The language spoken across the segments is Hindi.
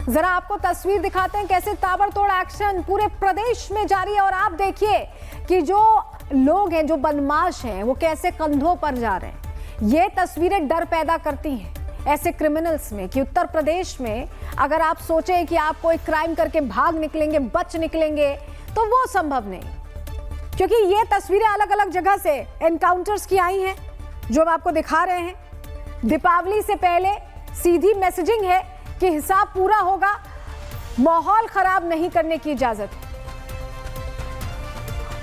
जरा आपको तस्वीर दिखाते हैं कैसे ताबड़तोड़ एक्शन पूरे प्रदेश में जारी है। और आप देखिए कि जो लोग हैं, जो बदमाश हैं, वो कैसे कंधों पर जा रहे हैं। ये तस्वीरें डर पैदा करती हैं ऐसे क्रिमिनल्स में कि उत्तर प्रदेश में अगर आप सोचें कि आप कोई क्राइम करके भाग निकलेंगे, बच निकलेंगे, तो वो संभव नहीं, क्योंकि ये तस्वीरें अलग अलग जगह से एनकाउंटर्स की आई हैं जो हम आपको दिखा रहे हैं। दीपावली से पहले सीधी मैसेजिंग है कि हिसाब पूरा होगा, माहौल खराब नहीं करने की इजाजत है।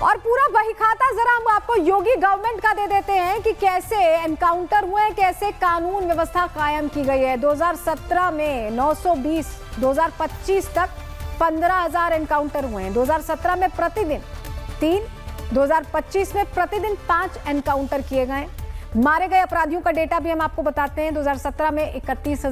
और पूरा वही खाता जरा हम आपको योगी गवर्नमेंट का दे देते हैं कि कैसे एनकाउंटर हुए, कैसे कानून व्यवस्था कायम की गई है। 2017 में 920, 2025 तक 15,000 एनकाउंटर हुए हैं। 2017 में प्रतिदिन 3, 2025 में प्रतिदिन 5 एनकाउंटर किए गए। मारे गए अपराधियों का डेटा भी हम आपको बताते हैं। 2017 में 31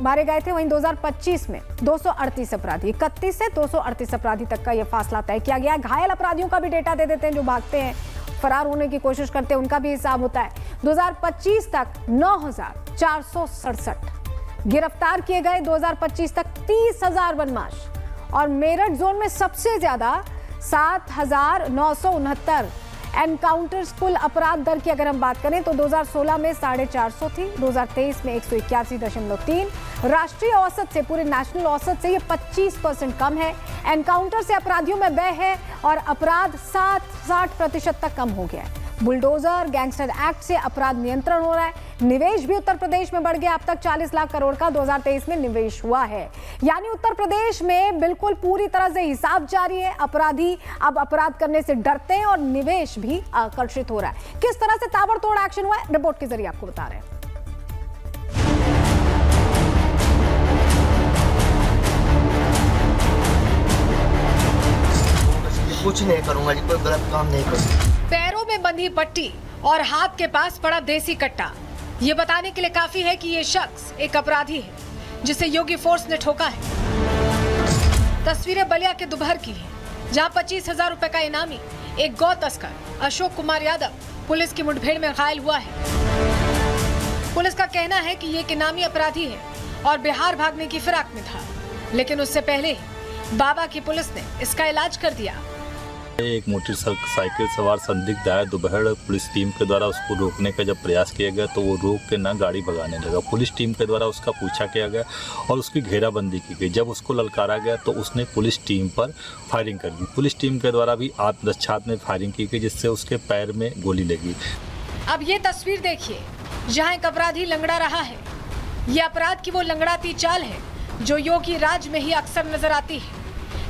मारे गए थे, वहीं 2025 में 238 अपराधी, 31 से 238 अपराधी तक का यह फासला तय किया गया है। घायल अपराधियों का भी डेटा दे देते हैं, जो भागते हैं, फरार होने की कोशिश करते हैं, उनका भी हिसाब होता है। 2025 तक 9,467 गिरफ्तार किए गए। 2025 तक 30,000 बदमाश। और मेरठ जोन में सबसे ज्यादा 7,969 एनकाउंटर्स। कुल अपराध दर की अगर हम बात करें तो 2016 में 450 थी, 2023 में 181.3। राष्ट्रीय औसत से, पूरे नेशनल औसत से ये 25% कम है। एनकाउंटर से अपराधियों में व्यय है और अपराध 60% तक कम हो गया है। बुलडोजर गैंगस्टर एक्ट से अपराध नियंत्रण हो रहा है। निवेश भी उत्तर प्रदेश में बढ़ गया। अब तक 40 लाख करोड़ का 2023 में निवेश हुआ है। यानी उत्तर प्रदेश में बिल्कुल पूरी तरह से हिसाब जारी है। अपराधी अब अपराध करने से डरते हैं और निवेश भी आकर्षित हो रहा है। किस तरह से ताबड़तोड़ एक्शन हुआ है, रिपोर्ट के जरिए आपको बता रहे हैं। कुछ नहीं करूंगा जी, कोई गलत काम नहीं करूंगा। पैरों में बंधी पट्टी और हाथ के पास पड़ा देसी कट्टा, ये बताने के लिए काफी है कि ये शख्स एक अपराधी है जिसे योगी फोर्स ने ठोका है। तस्वीरें बलिया के दुबहर की हैं, जहां 25,000 रुपए का इनामी एक गौ तस्कर अशोक कुमार यादव पुलिस की मुठभेड़ में घायल हुआ है। पुलिस का कहना है कि ये एक इनामी अपराधी है और बिहार भागने की फिराक में था, लेकिन उससे पहले बाबा की पुलिस ने इसका इलाज कर दिया। एक मोटरसाइकिल सवार संदिग्ध आया दोपहर, पुलिस टीम के द्वारा उसको रोकने का जब प्रयास किया गया तो वो रोक के ना गाड़ी भगाने लगा। पुलिस टीम के द्वारा उसका पूछा किया गया और उसकी घेराबंदी की गई। जब उसको ललकारा गया तो उसने पुलिस टीम पर फायरिंग कर दी। पुलिस टीम के द्वारा भी आत्मरक्षा में फायरिंग की गई, जिससे उसके पैर में गोली लगी। अब ये तस्वीर देखिए, जहाँ एक अपराधी लंगड़ा रहा है। ये अपराध की वो लंगड़ाती चाल है जो योगी राज में ही अक्सर नजर आती है।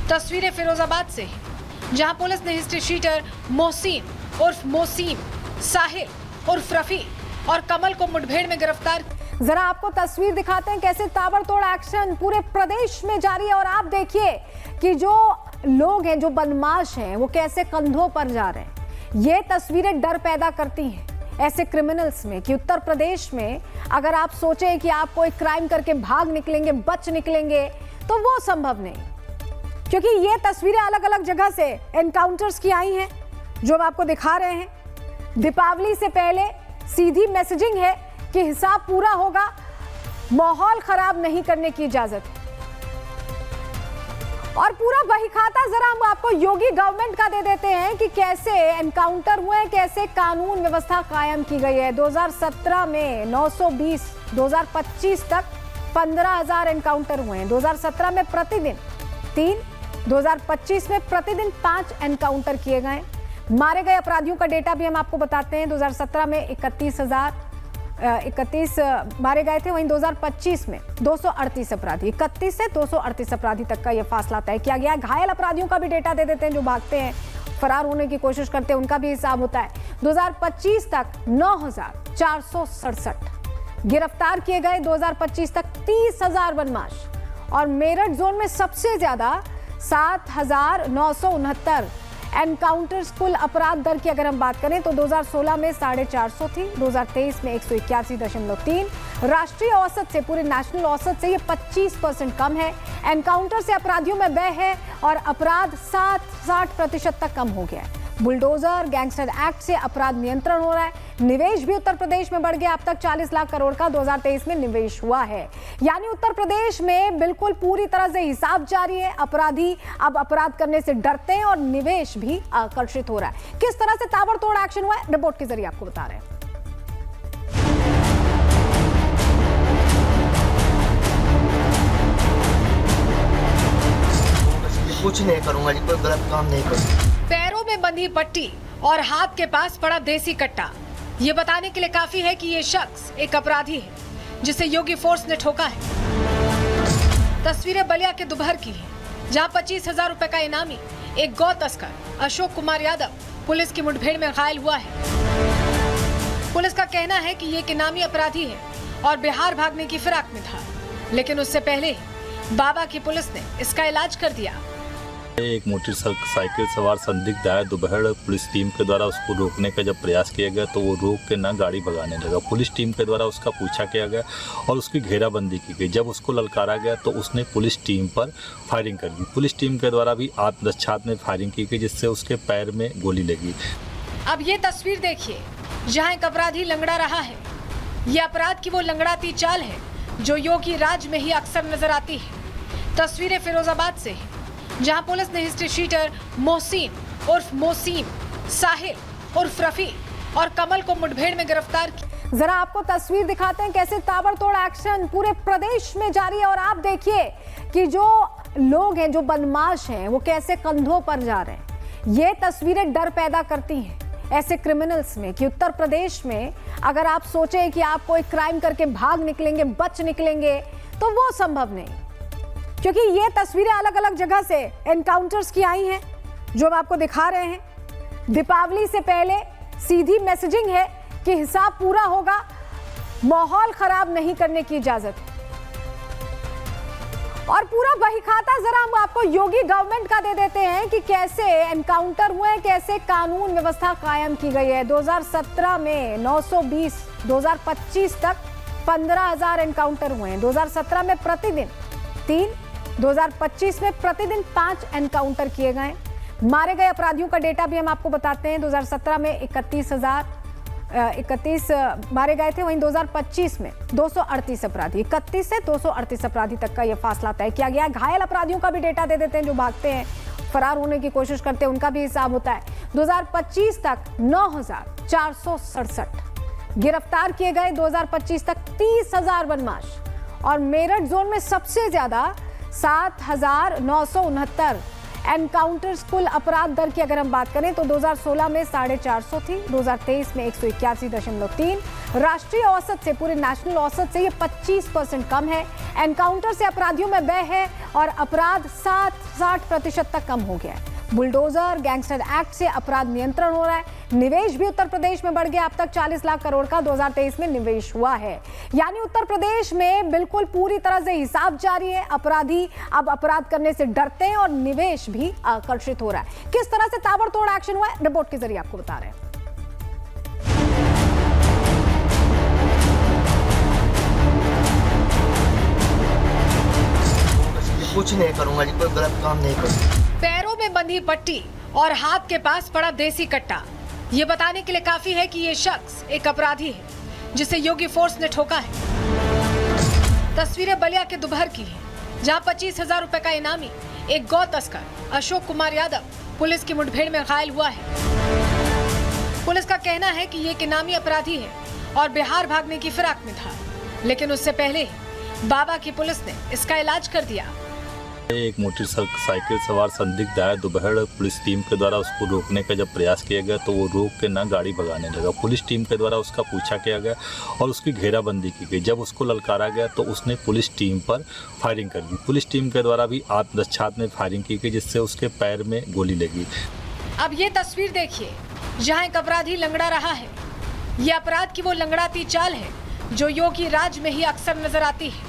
तस्वीरें फिरोजाबाद से है, जहां पुलिस ने हिस्ट्री शीटर मोहसिन उर्फ मोसीम, साहिल उर्फ रफी और कमल को मुठभेड़ में गिरफ्तार। जरा आपको तस्वीर दिखाते हैं कैसे ताबड़तोड़ एक्शन पूरे प्रदेश में जारी है। और आप देखिए कि जो लोग हैं, जो बदमाश हैं, वो कैसे कंधों पर जा रहे हैं। ये तस्वीरें डर पैदा करती हैं ऐसे क्रिमिनल्स में कि उत्तर प्रदेश में अगर आप सोचें कि आप कोई क्राइम करके भाग निकलेंगे, बच निकलेंगे, तो वो संभव नहीं, क्योंकि ये तस्वीरें अलग अलग जगह से एनकाउंटर्स की आई हैं जो हम आपको दिखा रहे हैं। दीपावली से पहले सीधी मैसेजिंग है कि हिसाब पूरा होगा, माहौल खराब नहीं करने की इजाजत है। और पूरा वही खाता जरा हम आपको योगी गवर्नमेंट का दे देते हैं कि कैसे एनकाउंटर हुए, कैसे कानून व्यवस्था कायम की गई है। 2017 में 920, 2025 तक 15,000 एनकाउंटर हुए हैं। 2017 में प्रतिदिन 3, 2025 में प्रतिदिन 5 एनकाउंटर किए गए। मारे गए अपराधियों का डेटा भी हम आपको बताते हैं। 2017 में 31 मारे गए थे, वहीं 2025 में 238 अपराधी, 31 से 238 अपराधी तक का यह फासला तय किया गया है। घायल अपराधियों का भी डेटा दे देते हैं, जो भागते हैं, फरार होने की कोशिश करते हैं, उनका भी हिसाब होता है। 2025 तक 9,467 गिरफ्तार किए गए। 2025 तक 30,000 बदमाश। और मेरठ जोन में सबसे ज्यादा 7,969 एनकाउंटर्स। कुल अपराध दर की अगर हम बात करें तो 2016 में 450 थी, 2023 में 181.3। राष्ट्रीय औसत से, पूरे नेशनल औसत से ये 25% कम है। एनकाउंटर से अपराधियों में व्यय है और अपराध 60% तक कम हो गया है। बुलडोजर गैंगस्टर एक्ट से अपराध नियंत्रण हो रहा है। निवेश भी उत्तर प्रदेश में बढ़ गया। अब तक 40 लाख करोड़ का 2023 में निवेश हुआ है। यानी उत्तर प्रदेश में बिल्कुल पूरी तरह से हिसाब जारी है। अपराधी अब अपराध करने से डरते हैं और निवेश भी आकर्षित हो रहा है। किस तरह से ताबड़तोड़ एक्शन हुआ है, रिपोर्ट के जरिए आपको बता रहे हैं। कुछ नहीं करूंगा जी, कोई गलत काम नहीं करूंगा। पैरों में बंधी पट्टी और हाथ के पास पड़ा देसी कट्टा, ये बताने के लिए काफी है कि ये शख्स एक अपराधी है जिसे योगी फोर्स ने ठोका है। तस्वीरें बलिया के दुबहर की है, जहां 25,000 रुपए का इनामी एक गौ तस्कर अशोक कुमार यादव पुलिस की मुठभेड़ में घायल हुआ है। पुलिस का कहना है कि ये एक इनामी अपराधी है और बिहार भागने की फिराक में था, लेकिन उससे पहले बाबा की पुलिस ने इसका इलाज कर दिया। एक मोटरसाइकिल सवार संदिग्ध आया। दोपहर पुलिस टीम के द्वारा उसको रोकने का जब प्रयास किया गया तो वो रोक के ना गाड़ी भगाने लगा। पुलिस टीम के द्वारा उसका पूछा किया गया और उसकी घेराबंदी की गई। जब उसको ललकारा गया तो उसने पुलिस टीम पर फायरिंग कर दी। पुलिस टीम के द्वारा भी आत्मरक्षा में फायरिंग की गई, जिससे उसके पैर में गोली लगी। अब ये तस्वीर देखिए, जहां एक अपराधी लंगड़ा रहा है। ये अपराध की वो लंगड़ाती चाल है जो योगी राज में ही अक्सर नजर आती है। तस्वीरें फिरोजाबाद से है, जहां पुलिस ने हिस्ट्री शीटर मोहसिन उर्फ मोसीम, साहिल उर्फ रफी और कमल को मुठभेड़ में गिरफ्तार किया। जरा आपको तस्वीर दिखाते हैं कैसे ताबड़तोड़ एक्शन पूरे प्रदेश में जारी है। और आप देखिए कि जो लोग हैं, जो बदमाश हैं, वो कैसे कंधों पर जा रहे हैं। ये तस्वीरें डर पैदा करती हैं ऐसे क्रिमिनल्स में कि उत्तर प्रदेश में अगर आप सोचें कि आप कोई क्राइम करके भाग निकलेंगे, बच निकलेंगे, तो वो संभव नहीं, क्योंकि ये तस्वीरें अलग अलग जगह से एनकाउंटर्स की आई हैं जो हम आपको दिखा रहे हैं। दीपावली से पहले सीधी मैसेजिंग है कि हिसाब पूरा होगा, माहौल खराब नहीं करने की इजाजत है। और पूरा वही खाता जरा हम आपको योगी गवर्नमेंट का दे देते हैं कि कैसे एनकाउंटर हुए, कैसे कानून व्यवस्था कायम की गई है। 2017 में 920, 2025 तक 15,000 एनकाउंटर हुए हैं। 2017 में प्रतिदिन 3, 2025 में प्रतिदिन 5 एनकाउंटर किए गए। मारे गए अपराधियों का डेटा भी हम आपको बताते हैं। 2017 में 31 मारे गए थे, वहीं 2025 में 238 अपराधी, 31 से 238 अपराधी तक का यह फासला तय किया गया है। घायल अपराधियों का भी डेटा दे देते हैं, जो भागते हैं, फरार होने की कोशिश करते हैं, उनका भी हिसाब होता है। 2025 तक 9,467 गिरफ्तार किए गए। 2025 तक 30,000 बदमाश और मेरठ जोन में सबसे ज्यादा 7,969 एनकाउंटर्स। कुल अपराध दर की अगर हम बात करें तो 2016 में 450 थी, 2023 में 181.3। राष्ट्रीय औसत से, पूरे नेशनल औसत से ये 25% कम है। एनकाउंटर से अपराधियों में व्यय है और अपराध 60% तक कम हो गया है। बुलडोजर गैंगस्टर एक्ट से अपराध नियंत्रण हो रहा है। निवेश भी उत्तर प्रदेश में बढ़ गया। अब तक 40 लाख करोड़ का 2023 में निवेश हुआ है। यानी उत्तर प्रदेश में बिल्कुल पूरी तरह से हिसाब जारी है। अपराधी अब अपराध करने से डरते हैं और निवेश भी आकर्षित हो रहा है। किस तरह से ताबड़तोड़ एक्शन हुआ है, रिपोर्ट के जरिए आपको बता रहे हैं। कुछ नहीं करूंगा जी, कोई गलत काम नहीं करूंगा। पैरों में बंधी पट्टी और हाथ के पास पड़ा देसी कट्टा, ये बताने के लिए काफी है कि ये शख्स एक अपराधी है जिसे योगी फोर्स ने ठोका है। तस्वीरें बलिया के दुबहर की है, जहां 25,000 रुपए का इनामी एक गौ तस्कर अशोक कुमार यादव पुलिस की मुठभेड़ में घायल हुआ है। पुलिस का कहना है कि ये एक इनामी अपराधी है और बिहार भागने की फिराक में था, लेकिन उससे पहले बाबा की पुलिस ने इसका इलाज कर दिया। एक मोटरसाइकिल सवार संदिग्ध आया। दोपहर पुलिस टीम के द्वारा उसको रोकने का जब प्रयास किया गया तो वो रोक के ना गाड़ी भगाने लगा। पुलिस टीम के द्वारा उसका पूछा किया गया और उसकी घेराबंदी की गई। जब उसको ललकारा गया तो उसने पुलिस टीम पर फायरिंग कर दी। पुलिस टीम के द्वारा भी आत्मरक्षा में फायरिंग की गई, जिससे उसके पैर में गोली लगी। अब ये तस्वीर देखिए, जहां एक अपराधी लंगड़ा रहा है। ये अपराध की वो लंगड़ाती चाल है जो योगी राज में ही अक्सर नजर आती है।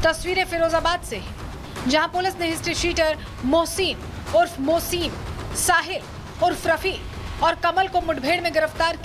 तस्वीरें फिरोजाबाद से है, जहां पुलिस ने हिस्ट्री शीटर मोहसिन उर्फ मोसीम, साहिल उर्फ रफी और कमल को मुठभेड़ में गिरफ्तार किया।